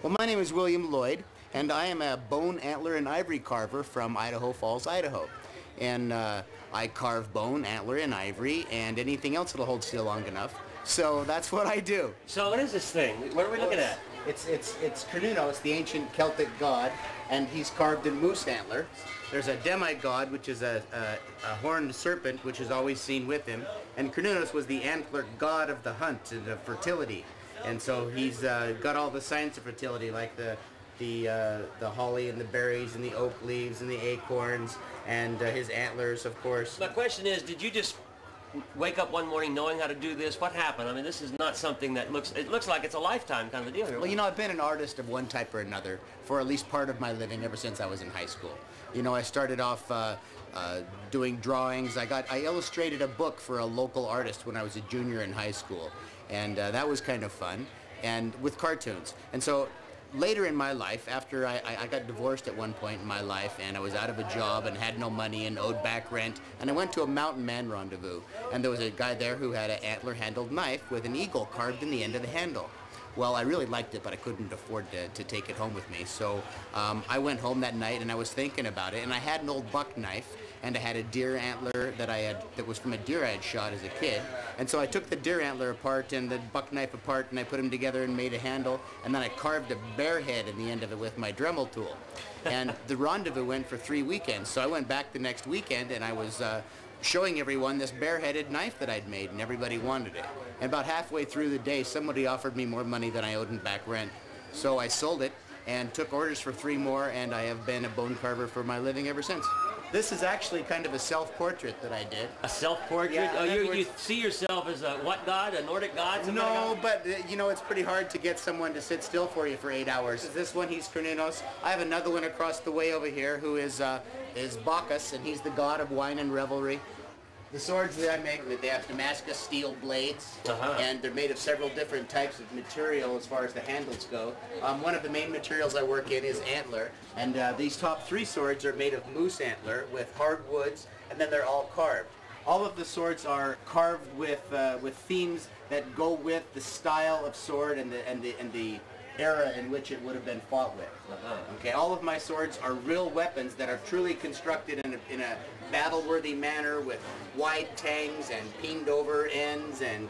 Well, my name is William Lloyd, and I am a bone, antler, and ivory carver from Idaho Falls, Idaho. And I carve bone, antler, and ivory, and anything else that'll hold still long enough. So that's what I do. So what is this thing? What are we looking at? It's Carnunos, the ancient Celtic god, and he's carved in moose antler. There's a demigod, which is a horned serpent, which is always seen with him. And Carnunos was the antler god of the hunt and of fertility. And so he's got all the signs of fertility, like the holly and the berries and the oak leaves and the acorns and his antlers, of course. My question is, did you just wake up one morning knowing how to do this? What happened? I mean, this is not something that looks like it's a lifetime kind of a deal here. Well, you know, I've been an artist of one type or another for at least part of my living ever since I was in high school. You know, I started off doing drawings. I illustrated a book for a local artist when I was a junior in high school, and that was kind of fun, and with cartoons. And so later in my life, after I got divorced at one point in my life, and I was out of a job and had no money and owed back rent, and I went to a mountain man rendezvous, and there was a guy there who had an antler-handled knife with an eagle carved in the end of the handle. Well, I really liked it, but I couldn't afford to take it home with me. So I went home that night and I was thinking about it, and I had an old buck knife, and I had a deer antler that was from a deer I had shot as a kid. And so I took the deer antler apart and the buck knife apart, and I put them together and made a handle, and then I carved a bear head in the end of it with my Dremel tool. And the rendezvous went for 3 weekends, so I went back the next weekend and I was showing everyone this bare-headed knife that I'd made, and everybody wanted it. And about halfway through the day, somebody offered me more money than I owed in back rent. So I sold it and took orders for 3 more, and I have been a bone carver for my living ever since. This is actually kind of a self-portrait that I did. A self-portrait? Yeah, oh, you see yourself as a what god? A Nordic god? No, but you know, it's pretty hard to get someone to sit still for you for 8 hours. This one, he's Carnunos. I have another one across the way over here who is Bacchus, and he's the god of wine and revelry. The swords that I make, they have Damascus steel blades, and they're made of several different types of material as far as the handles go. One of the main materials I work in is antler, and these top 3 swords are made of moose antler with hardwoods, and then they're all carved. All of the swords are carved with themes that go with the style of sword and the era in which it would have been fought with. Okay, all of my swords are real weapons that are truly constructed in a battle-worthy manner with wide tangs and peened over ends, and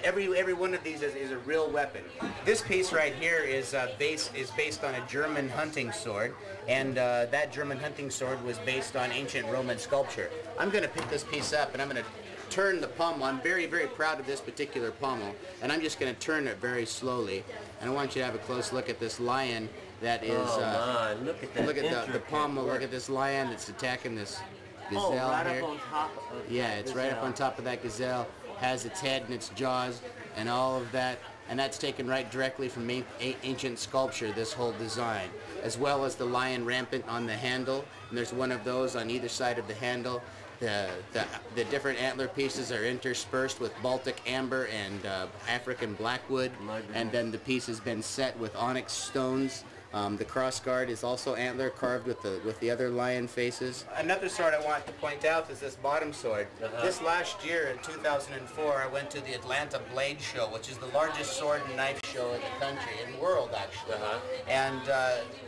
every one of these is a real weapon. This piece right here is based on a German hunting sword, and that German hunting sword was based on ancient Roman sculpture. I'm going to pick this piece up and I'm going to turn the pommel. I'm very, very proud of this particular pommel, and I'm just going to turn it very slowly. And I want you to have a close look at this lion that is... Oh, my. Look at that. Look at the pommel. Look at this lion that's attacking this gazelle right here. Up on top of yeah, it's gazelle. right up on top of that gazelle. Has its head and its jaws and all of that. And that's taken right directly from ancient sculpture, this whole design. As well as the lion rampant on the handle. And there's one of those on either side of the handle. The different antler pieces are interspersed with Baltic amber and African blackwood, and then the piece has been set with onyx stones. The crossguard is also antler carved with the other lion faces. Another sword I want to point out is this bottom sword. This last year in 2004, I went to the Atlanta Blade Show, which is the largest sword and knife show in the country, in the world actually. And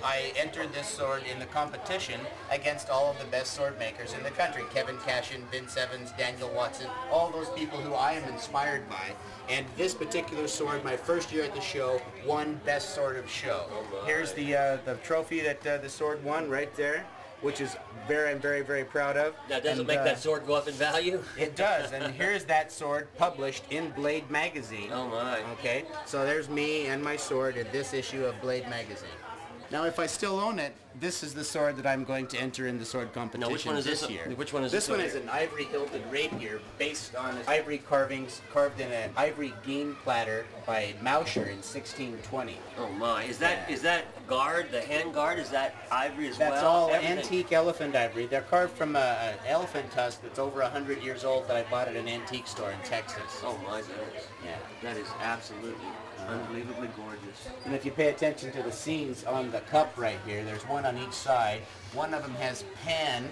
I entered this sword in the competition against all of the best sword makers in the country. Kevin Cashin, Vince Evans, Daniel Watson, all those people who I am inspired by. And this particular sword, my first year at the show, won Best Sword of Show. Here's the trophy that the sword won right there, which is I'm very, very proud of. Now, does it make that sword go up in value? It does, and here's that sword published in Blade magazine. Oh my. Okay, so there's me and my sword in this issue of Blade magazine. Now, if I still own it, this is the sword that I'm going to enter in the sword competition which one is this year. Which one is this? This one is an ivory hilted rapier based on ivory carvings carved in an ivory game platter by Mauscher in 1620. Oh my! Is that guard, the hand guard? Is that ivory as well? That's all antique elephant ivory. They're carved from an elephant tusk that's over 100 years old that I bought at an antique store in Texas. Oh my goodness! Yeah, that is absolutely unbelievably gorgeous. And if you pay attention to the scenes on the cup right here, there's one on each side. One of them has Pan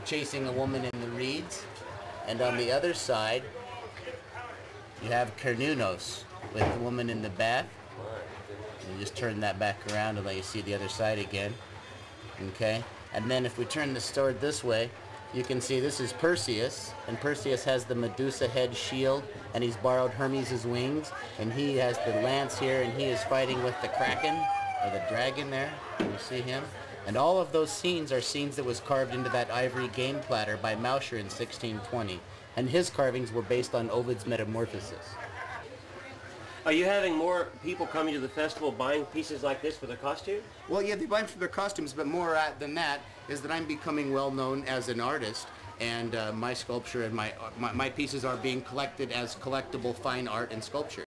chasing a woman in the reeds, and on the other side you have Carnunos with the woman in the bath. You just turn that back around and let you see the other side again. Okay, and then if we turn the sword this way, you can see this is Perseus, and Perseus has the Medusa head shield, and he's borrowed Hermes' wings, and he has the lance here, and he is fighting with the Kraken, or the dragon there. You see him? And all of those scenes are scenes that was carved into that ivory game platter by Mauscher in 1620, and his carvings were based on Ovid's Metamorphosis. Are you having more people coming to the festival buying pieces like this for their costume? Well, yeah, they buy them for their costumes, but more than that is that I'm becoming well known as an artist, and my sculpture and my pieces are being collected as collectible fine art and sculpture.